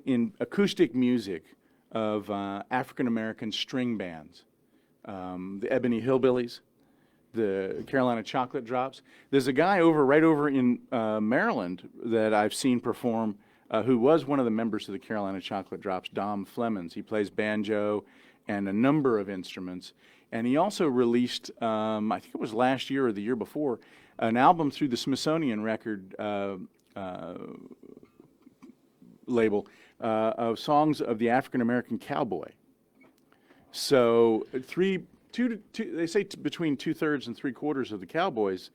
in acoustic music of African-American string bands, the Ebony Hillbillies, the Carolina Chocolate Drops. There's a guy right over in Maryland that I've seen perform who was one of the members of the Carolina Chocolate Drops, Dom Flemons. He plays banjo and a number of instruments. And he also released, I think it was last year or the year before, an album through the Smithsonian record label of songs of the African American cowboy. So they say between 2/3 and 3/4 of the cowboys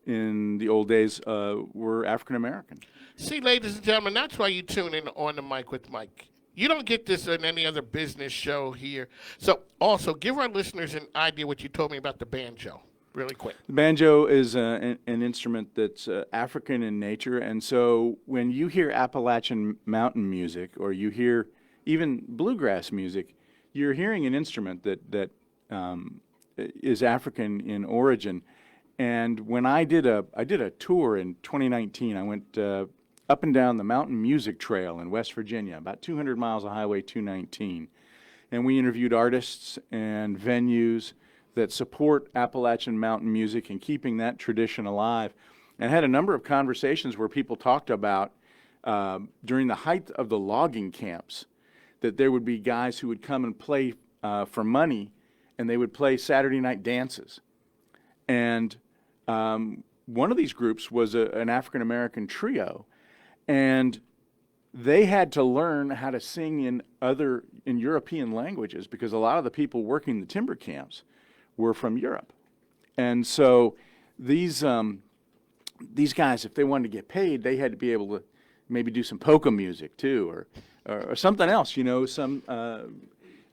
in the old days were African American. See, ladies and gentlemen, that's why you tune in On the Mic with Mike. You don't get this in any other business show here. So also, give our listeners an idea what you told me about the banjo, really quick. The banjo is an instrument that's African in nature, and so when you hear Appalachian mountain music or you hear even bluegrass music, you're hearing an instrument that is African in origin. And when I did a tour in 2019, I went up and down the Mountain Music Trail in West Virginia, about 200 miles of Highway 219. And we interviewed artists and venues that support Appalachian mountain music and keeping that tradition alive. And had a number of conversations where people talked about, during the height of the logging camps, that there would be guys who would come and play for money, and they would play Saturday night dances. And one of these groups was an African-American trio, and they had to learn how to sing in European languages because a lot of the people working the timber camps were from Europe. And so these guys, if they wanted to get paid, they had to be able to maybe do some polka music too, or something else, something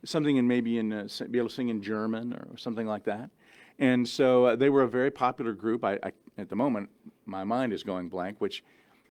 be able to sing in German or something like that. And so they were a very popular group. At the moment, my mind is going blank, which